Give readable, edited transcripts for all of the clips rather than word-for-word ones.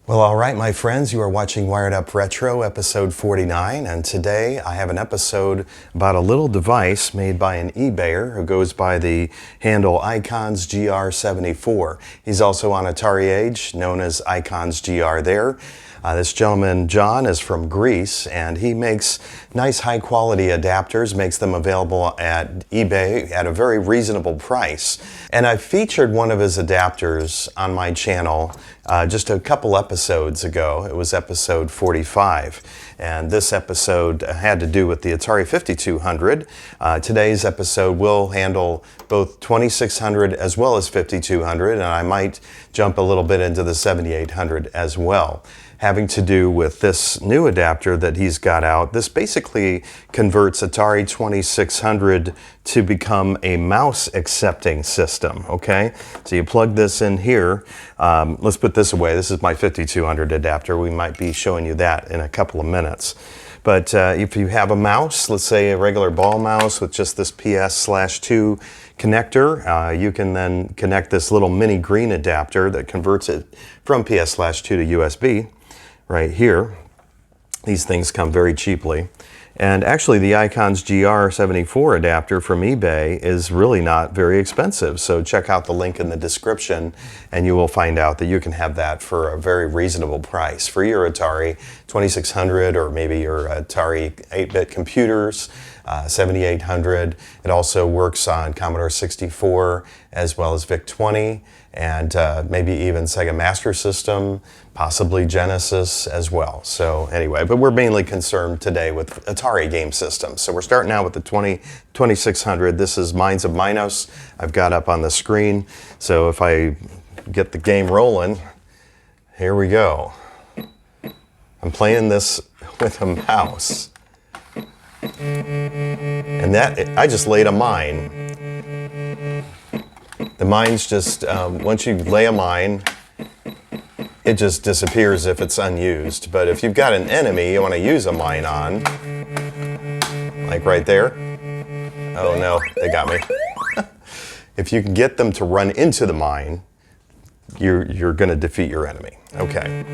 Well, all right, my friends, you are watching Wired Up Retro, episode 49, and today I have an episode about a little device made by an eBayer who goes by the handle Ikonsgr74. He's also on Atari Age, known as Ikonsgr there. This gentleman, John, is from Greece, and he makes nice high-quality adapters, makes them available at eBay at a very reasonable price. And I featured one of his adapters on my channel just a couple episodes ago. It was episode 45. And this episode had to do with the Atari 5200. Today's episode will handle both 2600 as well as 5200, and I might jump a little bit into the 7800 as well. Having to do with this new adapter that he's got out. This basically converts Atari 2600 to become a mouse accepting system, okay? So you plug this in here. Let's put this away. This is my 5200 adapter. We might be showing you that in a couple of minutes. But if you have a mouse, let's say a regular ball mouse with just this PS/2 connector, you can then connect this little mini green adapter that converts it from PS/2 to USB right here. These things come very cheaply. And actually the Ikonsgr74 adapter from eBay is really not very expensive. So check out the link in the description and you will find out that you can have that for a very reasonable price for your Atari 2600 or maybe your Atari 8-bit computers, 7800. It also works on Commodore 64 as well as VIC-20 and maybe even Sega Master System, possibly Genesis as well. So anyway, but we're mainly concerned today with Atari game systems. So we're starting out with the 2600. This is Minds of Minos. I've got up on the screen. So if I get the game rolling, here we go. I'm playing this with a mouse. And that, I just laid a mine. The mines just, once you lay a mine, it just disappears if it's unused. But if you've got an enemy you want to use a mine on, like right there. Oh no, they got me. If you can get them to run into the mine, you're going to defeat your enemy. Okay.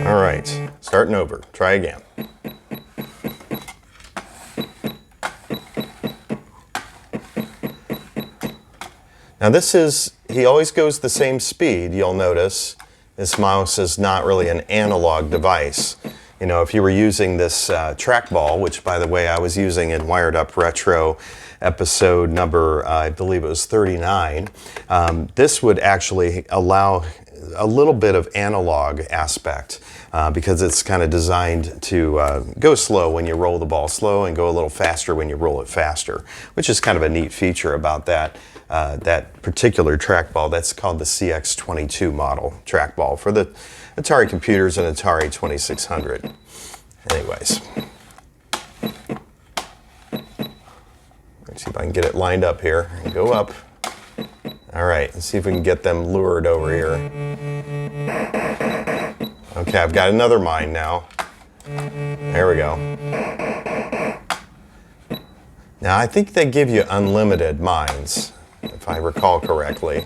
All right, starting over. Try again. Now this is, he always goes the same speed, you'll notice. This mouse is not really an analog device. You know, if you were using this trackball, which by the way I was using in Wired Up Retro episode number, I believe it was 39, this would actually allow a little bit of analog aspect because it's kind of designed to go slow when you roll the ball slow and go a little faster when you roll it faster, which is kind of a neat feature about that. That particular trackball, that's called the CX22 model trackball for the Atari computers and Atari 2600. Anyways, let's see if I can get it lined up here and go up. All right, let's see if we can get them lured over here. Okay, I've got another mine now. There we go. Now I think they give you unlimited mines, if I recall correctly.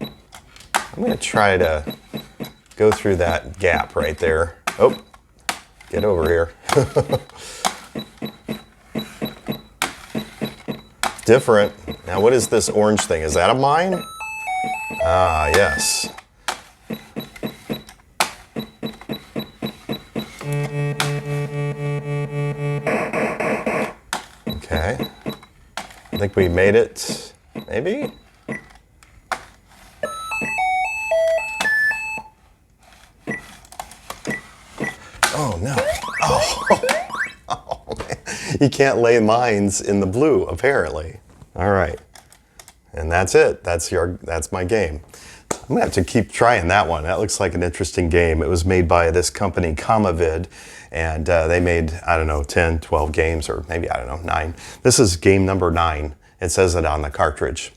I'm going to try to go through that gap right there. Oh, get over here. Different. Now what is this orange thing? Is that a mine? Ah, yes. Okay. I think we made it. Maybe? Oh, no. Oh. Oh, man. You can't lay mines in the blue, apparently. All right. And that's it. That's my game. I'm going to have to keep trying that one. That looks like an interesting game. It was made by this company, Commodore, and they made, I don't know, 10, 12 games, or maybe, I don't know, 9. This is game number 9. It says it on the cartridge.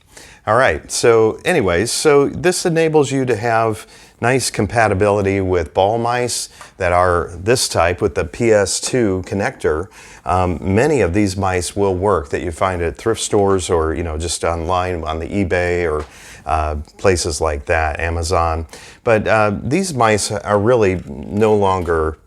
All right, so anyways, so this enables you to have nice compatibility with ball mice that are this type with the PS2 connector. Many of these mice will work that you find at thrift stores or just online on the eBay or places like that, Amazon. But these mice are really no longer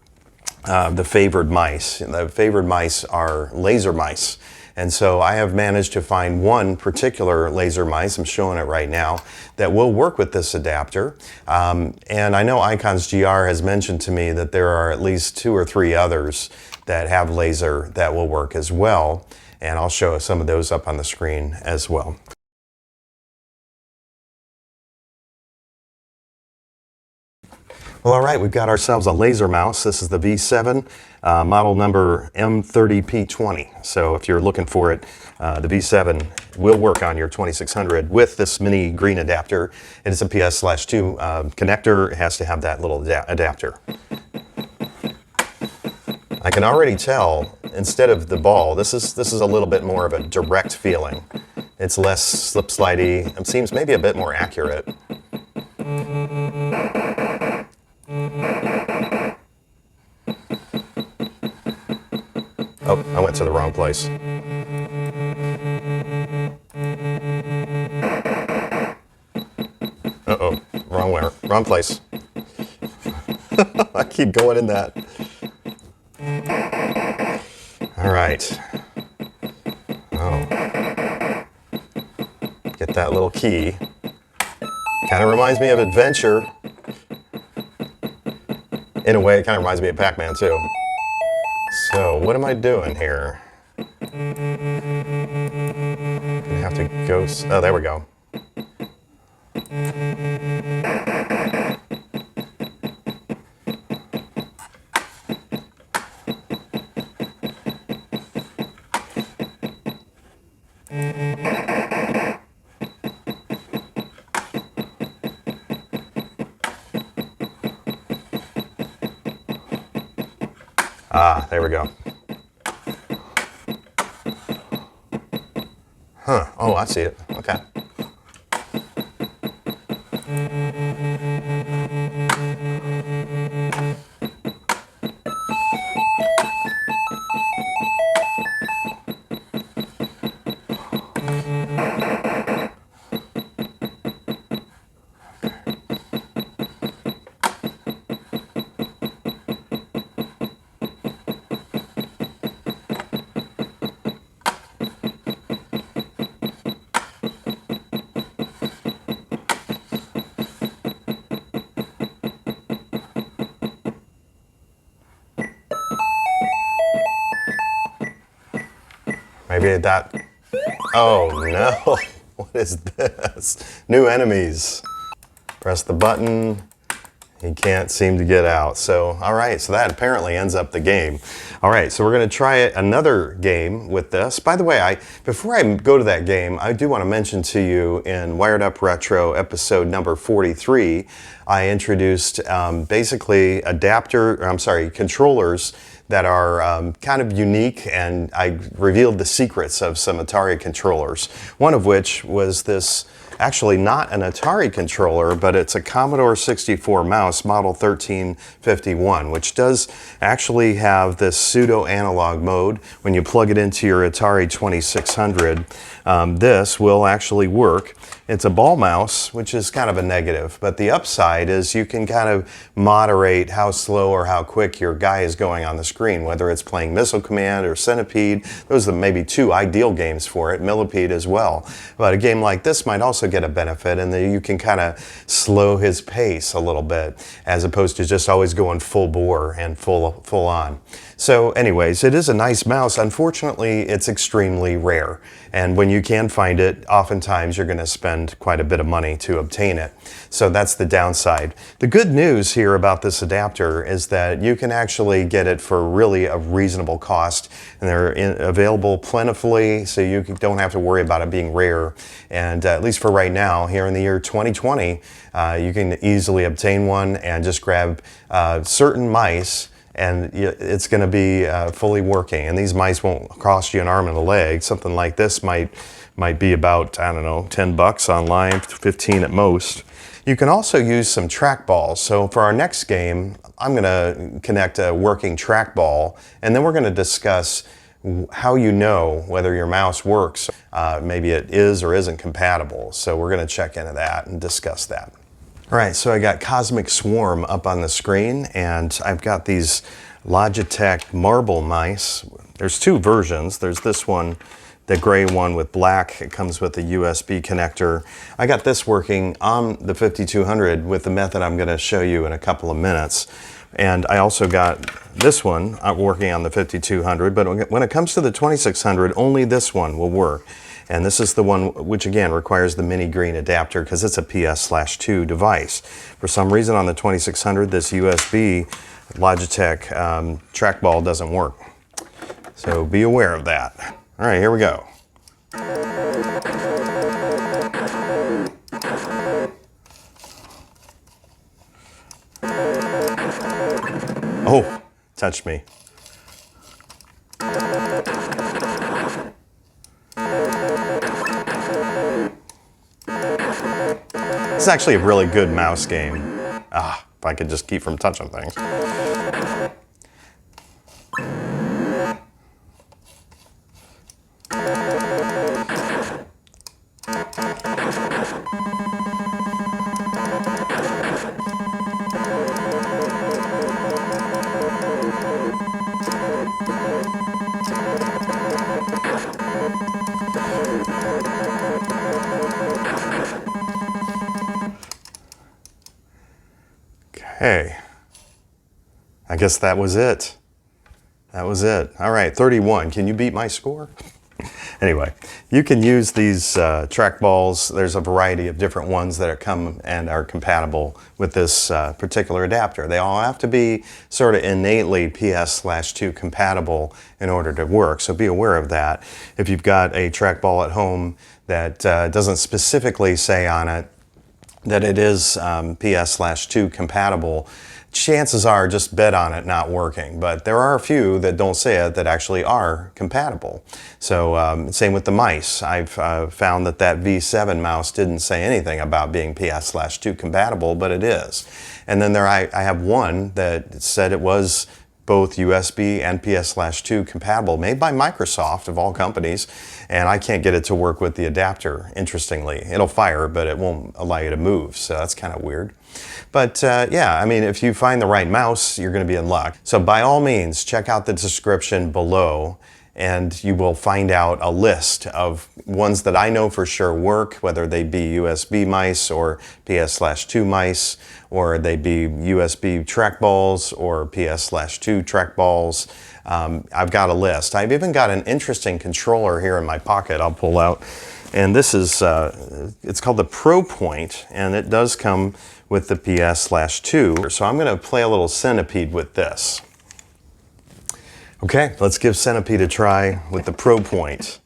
the favored mice. The favored mice are laser mice. And so I have managed to find one particular laser mice, I'm showing it right now, that will work with this adapter. And I know Ikonsgr has mentioned to me that there are at least 2 or 3 others that have laser that will work as well. And I'll show some of those up on the screen as well. Well, all right, we've got ourselves a laser mouse. This is the V7, model number M30P20. So if you're looking for it, the V7 will work on your 2600 with this mini green adapter. It is a PS/2 connector. It has to have that little adapter. I can already tell, instead of the ball, this is a little bit more of a direct feeling. It's less slip-slidey. It seems maybe a bit more accurate. Oh, I went to the wrong place. Uh-oh, wrong place. I keep going in that. All right. Oh. Get that little key. Kind of reminds me of Adventure. In a way, it kind of reminds me of Pac-Man too. So, what am I doing here? I have to go. Oh, there we go. Ah, there we go. Huh. Oh, I see it. Okay. Maybe that. Oh no. What is this? New enemies. Press the button. He can't seem to get out. So, all right, so that apparently ends up the game. All right, so we're going to try another game with this. By the way, before I go to that game, I do want to mention to you in Wired Up Retro episode number 43, I introduced basically controllers that are kind of unique, and I revealed the secrets of some Atari controllers. One of which was this, actually not an Atari controller, but it's a Commodore 64 mouse, model 1351, which does actually have this pseudo-analog mode. When you plug it into your Atari 2600, this will actually work. It's a ball mouse, which is kind of a negative, but the upside is you can kind of moderate how slow or how quick your guy is going on the screen, whether it's playing Missile Command or Centipede. Those are maybe 2 ideal games for it, Millipede as well. But a game like this might also get a benefit, and then you can kind of slow his pace a little bit, as opposed to just always going full bore and full on. So anyways, it is a nice mouse. Unfortunately, it's extremely rare. And when you can find it, oftentimes you're going to spend quite a bit of money to obtain it. So that's the downside. The good news here about this adapter is that you can actually get it for really a reasonable cost. And they're available plentifully, so you don't have to worry about it being rare. And at least for right now, here in the year 2020, you can easily obtain one and just grab certain mice and it's going to be fully working. And these mice won't cost you an arm and a leg. Something like this might be about, I don't know, 10 bucks online, 15 at most. You can also use some trackballs. So for our next game, I'm going to connect a working trackball, and then we're going to discuss how you know whether your mouse works. Maybe it is or isn't compatible. So we're going to check into that and discuss that. All right, so I got Cosmic Swarm up on the screen, and I've got these Logitech marble mice. There's two versions. There's this one, the gray one with black. It comes with a USB connector. I got this working on the 5200 with the method I'm going to show you in a couple of minutes. And I also got this one working on the 5200, but when it comes to the 2600, only this one will work. And this is the one which, again, requires the mini green adapter because it's a PS/2 device. For some reason on the 2600, this USB Logitech trackball doesn't work. So be aware of that. All right, here we go. Oh, touched me. This is actually a really good mouse game. If I could just keep from touching things. Okay, I guess that was it. That was it. All right, 31. Can you beat my score? Anyway, you can use these trackballs. There's a variety of different ones that come and are compatible with this particular adapter. They all have to be sort of innately PS/2 compatible in order to work, so be aware of that. If you've got a trackball at home that doesn't specifically say on it that it is PS/2 compatible, chances are just bet on it not working. But there are a few that don't say it that actually are compatible. So same with the mice. I've found that V7 mouse didn't say anything about being PS/2 compatible, but it is. And then I have one that said it was both USB and PS/2 compatible, made by Microsoft of all companies, and I can't get it to work with the adapter, interestingly. It'll fire, but it won't allow you to move, so that's kind of weird. But yeah, I mean, if you find the right mouse, you're going to be in luck. So by all means, check out the description below, and you will find out a list of ones that I know for sure work, whether they be USB mice or PS/2 mice, or they be USB trackballs or PS/2 trackballs. I've got a list. I've even got an interesting controller here in my pocket I'll pull out. And this is, it's called the Pro Point, and it does come with the PS/2. So I'm going to play a little Centipede with this. Okay, let's give Centipede a try with the Pro Point.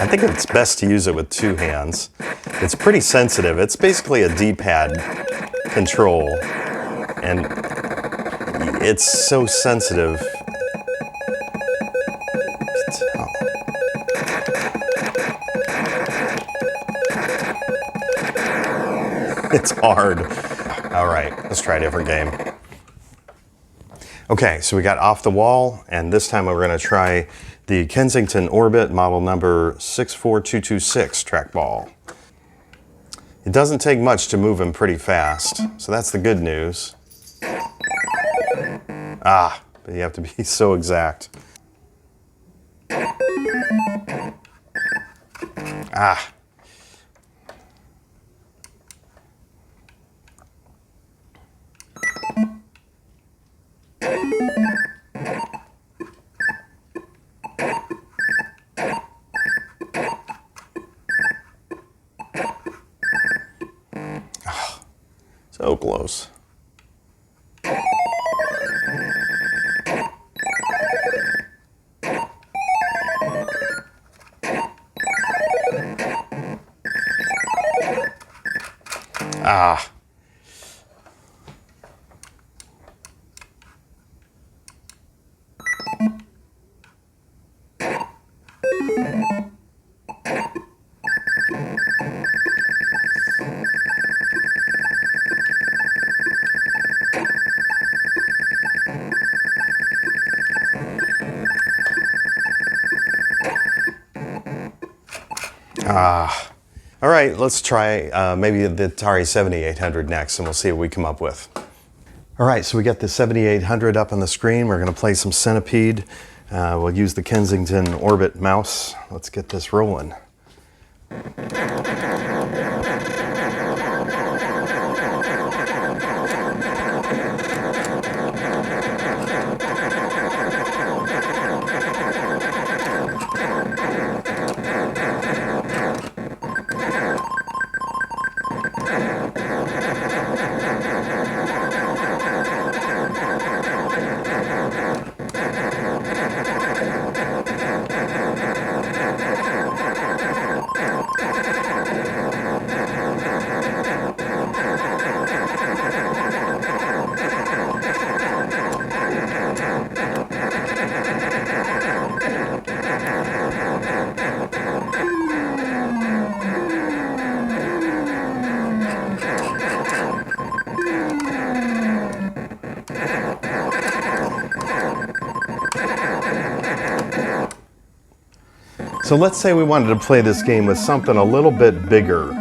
I think it's best to use it with two hands. It's pretty sensitive. It's basically a D-pad control, and it's so sensitive. It's hard. All right, let's try a different game. Okay, so we got Off the Wall, and this time we're going to try the Kensington Orbit model number 64226 trackball. It doesn't take much to move him pretty fast, so that's the good news. But you have to be so exact. So close. All right, let's try maybe the Atari 7800 next, and we'll see what we come up with. All right, so we got the 7800 up on the screen. We're going to play some Centipede. We'll use the Kensington Orbit mouse. Let's get this rolling. So let's say we wanted to play this game with something a little bit bigger.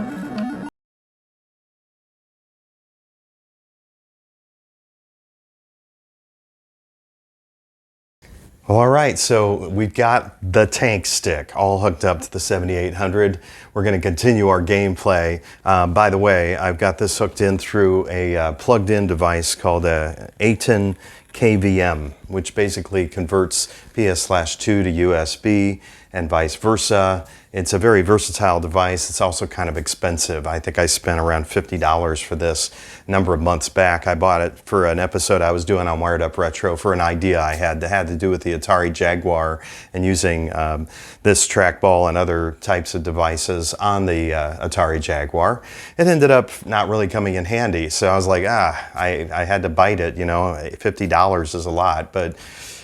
All right, so we've got the Tankstick all hooked up to the 7800. We're going to continue our gameplay. By the way, I've got this hooked in through a plugged-in device called a Aten KVM, which basically converts PS/2 to USB and vice versa. It's a very versatile device. It's also kind of expensive. I think I spent around $50 for this a number of months back. I bought it for an episode I was doing on Wired Up Retro for an idea I had that had to do with the Atari Jaguar and using this trackball and other types of devices on the Atari Jaguar. It ended up not really coming in handy, so I was like, I had to bite it, you know. $50 is a lot, but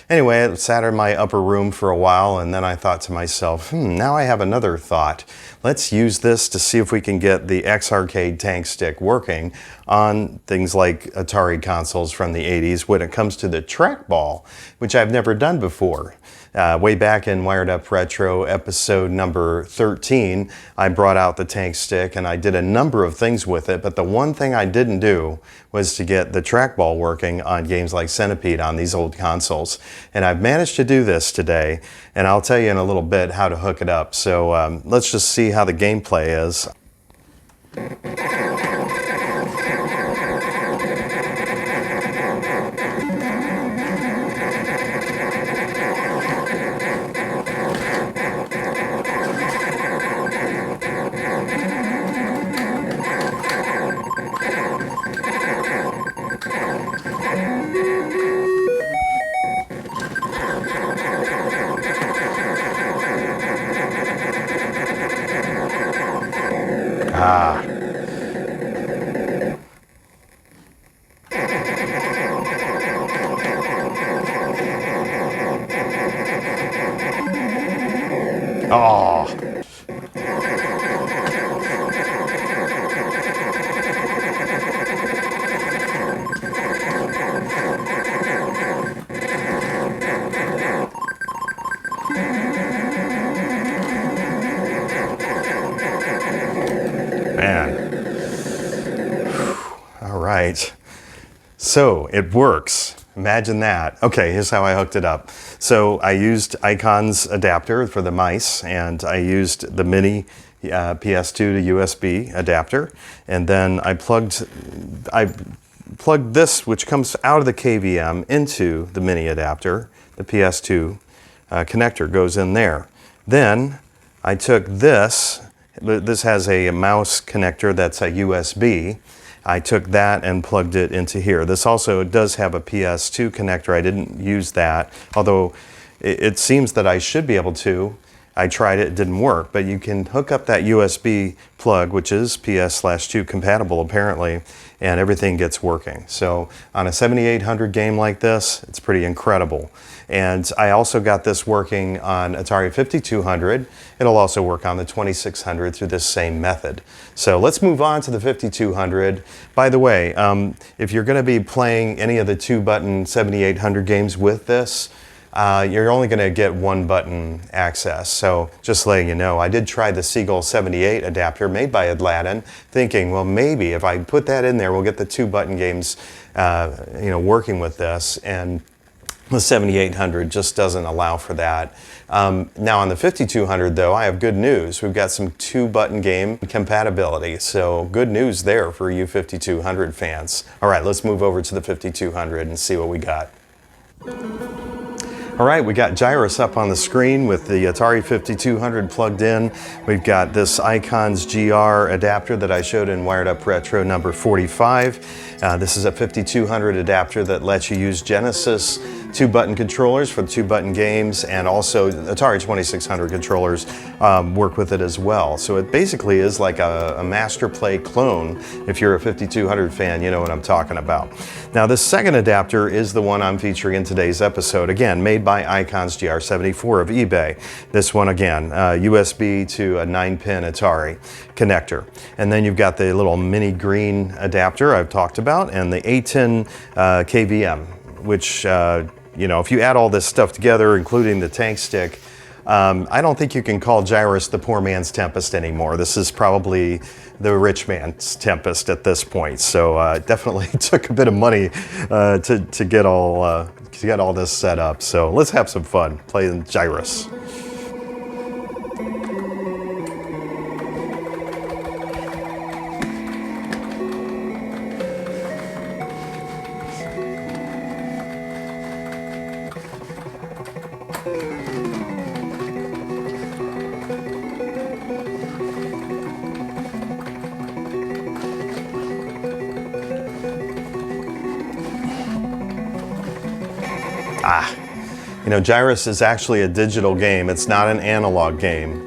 anyway, it sat in my upper room for a while, and then I thought to myself, now I have another thought. Let's use this to see if we can get the X-Arcade Tankstick working on things like Atari consoles from the 80s when it comes to the trackball, which I've never done before. Way back in Wired Up Retro episode number 13, I brought out the Tankstick and I did a number of things with it, but the one thing I didn't do was to get the trackball working on games like Centipede on these old consoles. And I've managed to do this today, and I'll tell you in a little bit how to hook it up. So let's just see how the gameplay is. Oh. Man. All right. So it works. Imagine that. Okay, here's how I hooked it up. So I used Ikon's adapter for the mice, and I used the mini PS2 to USB adapter, and then I plugged this, which comes out of the KVM, into the mini adapter. The PS2 connector goes in there. Then I took this. This has a mouse connector that's a USB. I took that and plugged it into here. This also does have a PS2 connector. I didn't use that, although it seems that I should be able to. I tried it, it didn't work, but you can hook up that USB plug, which is PS/2 compatible apparently, and everything gets working. So on a 7800 game like this, it's pretty incredible. And I also got this working on Atari 5200. It'll also work on the 2600 through this same method. So let's move on to the 5200. By the way, if you're going to be playing any of the 2-button 7800 games with this, you're only going to get one button access. So just letting you know, I did try the Seagull78 adapter made by Aten, thinking, well, maybe if I put that in there, we'll get the 2-button games working with this. And the 7800 just doesn't allow for that. Now on the 5200 though, I have good news. We've got some 2-button game compatibility. So good news there for you 5200 fans. All right, let's move over to the 5200 and see what we got. All right, we got Gyrus up on the screen with the Atari 5200 plugged in. We've got this Ikonsgr adapter that I showed in Wired Up Retro number 45. This is a 5200 adapter that lets you use Genesis 2-button controllers for the 2-button games, and also Atari 2600 controllers work with it as well. So it basically is like a Master Play clone. If you're a 5200 fan, you know what I'm talking about. Now this second adapter is the one I'm featuring in today's episode. Again, made by Ikonsgr74 of eBay. This one again, USB to a 9-pin Atari connector. And then you've got the little mini green adapter I've talked about, and the Aten KVM, which if you add all this stuff together, including the Tankstick, I don't think you can call Gyrus the poor man's Tempest anymore. This is probably the rich man's Tempest at this point. So definitely took a bit of money to get all this set up. So let's have some fun playing Gyrus. Gyrus is actually a digital game. It's not an analog game.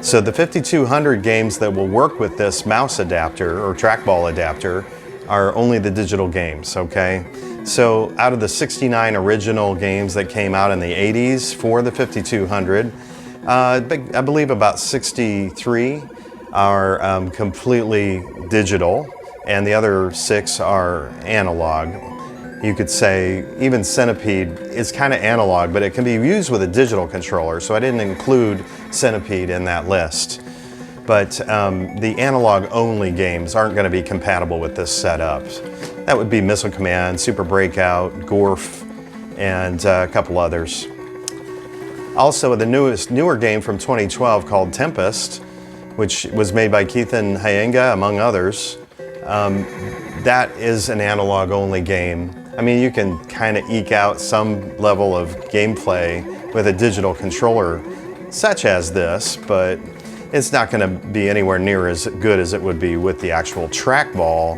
So the 5200 games that will work with this mouse adapter or trackball adapter are only the digital games, okay? So out of the 69 original games that came out in the 80s for the 5200, I believe about 63 are completely digital, and the other 6 are analog. You could say even Centipede is kind of analog, but it can be used with a digital controller, so I didn't include Centipede in that list. But the analog-only games aren't going to be compatible with this setup. That would be Missile Command, Super Breakout, Gorf, and a couple others. Also, the newer game from 2012 called Tempest, which was made by Keithan Hyenga, among others, that is an analog-only game. I mean, you can kind of eke out some level of gameplay with a digital controller such as this, but it's not going to be anywhere near as good as it would be with the actual trackball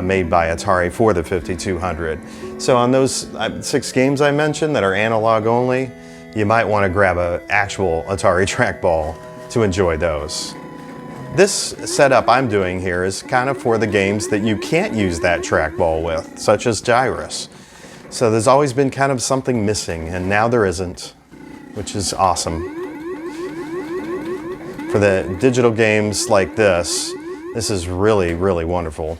made by Atari for the 5200. So on those 6 games I mentioned that are analog only, you might want to grab an actual Atari trackball to enjoy those. This setup I'm doing here is kind of for the games that you can't use that trackball with, such as Gyrus. So there's always been kind of something missing, and now there isn't, which is awesome. For the digital games like this is really, really wonderful.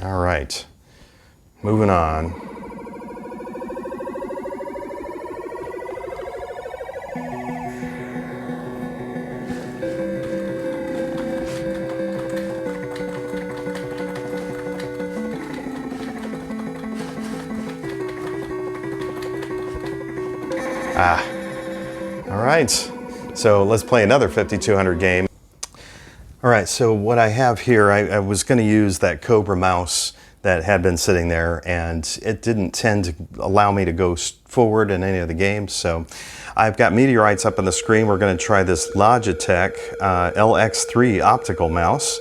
All right, moving on. All right, so let's play another 5200 game. All right, so what I have here, I was going to use that Cobra mouse that had been sitting there, and it didn't tend to allow me to go forward in any of the games. So I've got meteorites up on the screen. We're going to try this Logitech LX3 optical mouse.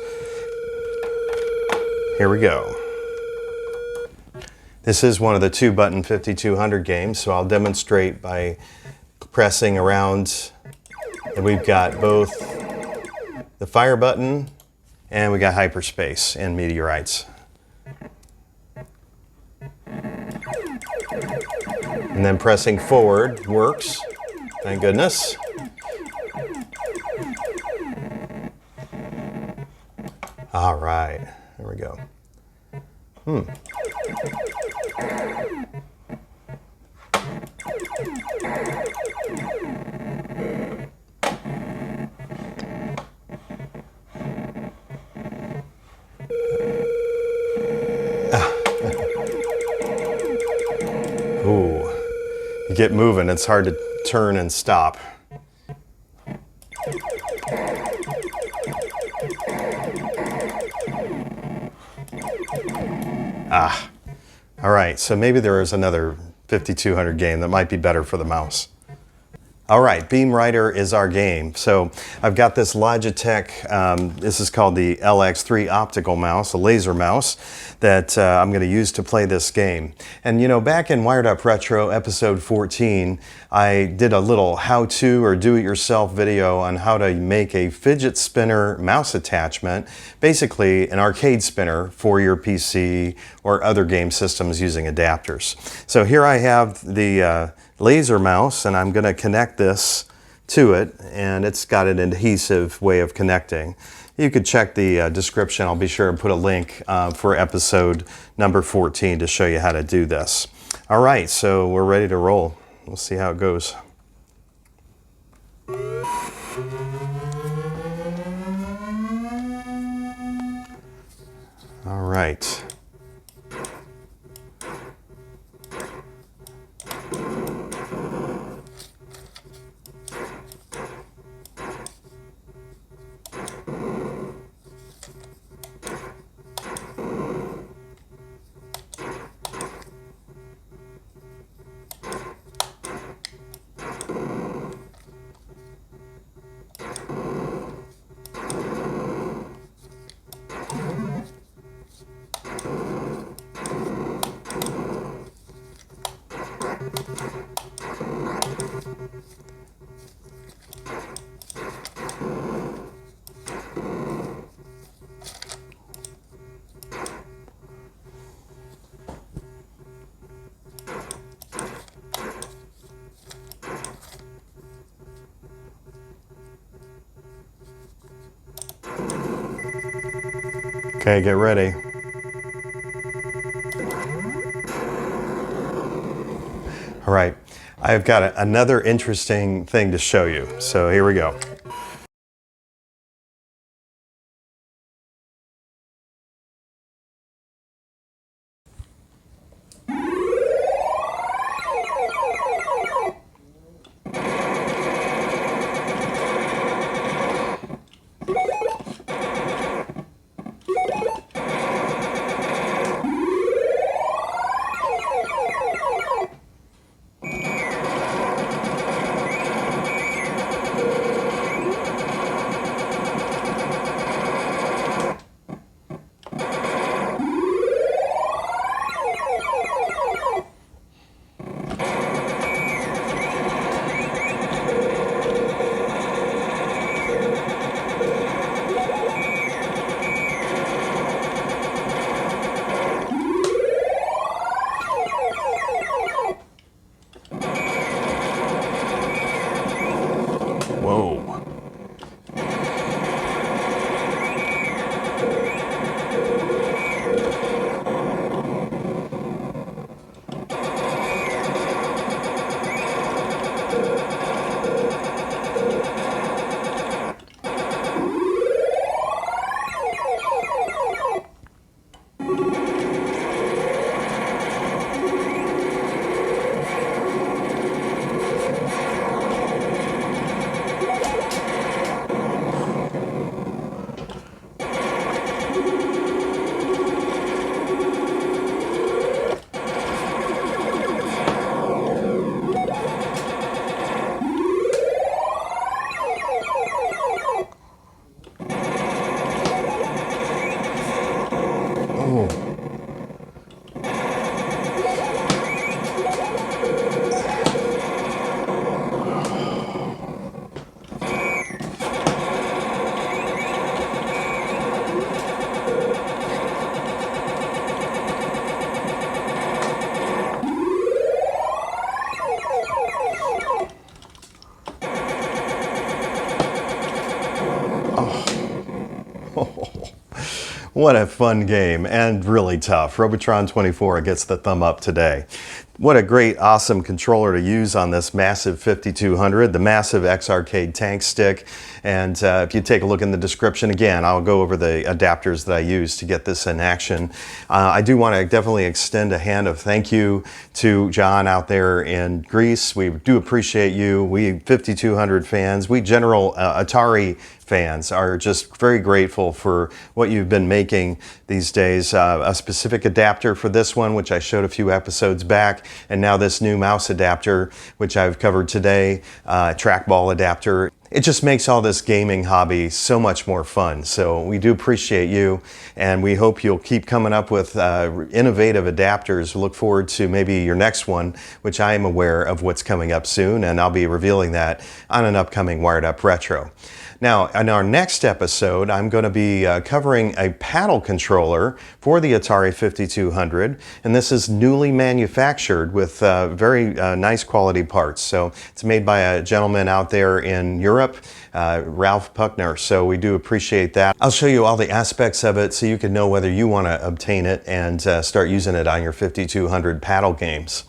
Here we go. This is one of the 2-button 5200 games, so I'll demonstrate by pressing around, and we've got both the fire button and we got hyperspace and meteorites. And then pressing forward works, thank goodness. All right, there we go. Ooh, you get moving, it's hard to turn and stop. All right, so maybe there is another 5200 game that might be better for the mouse. All right, Beam Rider is our game. So I've got this Logitech, this is called the LX3 Optical mouse, a laser mouse that I'm going to use to play this game. And you know, back in Wired Up Retro episode 14, I did a little how-to or do-it-yourself video on how to make a fidget spinner mouse attachment, basically an arcade spinner for your PC or other game systems using adapters. So here I have the laser mouse, and I'm going to connect this to it, and it's got an adhesive way of connecting. You could check the description. I'll be sure to put a link for episode number 14 to show you how to do this. All right, so we're ready to roll. We'll see how it goes. All right. Okay, get ready. All right, I've got another interesting thing to show you. So here we go. What a fun game, and really tough. Robotron 24 gets the thumb up today. What a great, awesome controller to use on this massive 5200, the massive X-Arcade Tankstick. And if you take a look in the description, again, I'll go over the adapters that I use to get this in action. I do want to definitely extend a hand of thank you to John out there in Greece. We do appreciate you. We 5200 fans, we general Atari fans are just very grateful for what you've been making these days. A specific adapter for this one, which I showed a few episodes back, and now this new mouse adapter, which I've covered today, trackball adapter. It just makes all this gaming hobby so much more fun. So we do appreciate you, and we hope you'll keep coming up with innovative adapters. Look forward to maybe your next one, which I am aware of what's coming up soon, and I'll be revealing that on an upcoming Wired Up Retro. Now, in our next episode, I'm going to be covering a paddle controller for the Atari 5200, and this is newly manufactured with very nice quality parts. So it's made by a gentleman out there in Europe, Ralph Puckner, so we do appreciate that. I'll show you all the aspects of it so you can know whether you want to obtain it and start using it on your 5200 paddle games.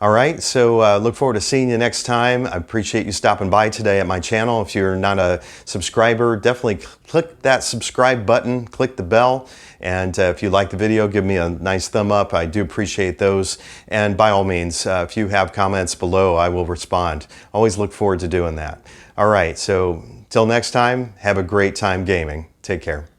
All right, so look forward to seeing you next time. I appreciate you stopping by today at my channel. If you're not a subscriber, definitely click that subscribe button, click the bell, and if you like the video, give me a nice thumb up. I do appreciate those. And by all means, if you have comments below, I will respond. Always look forward to doing that. All right, so till next time, have a great time gaming. Take care.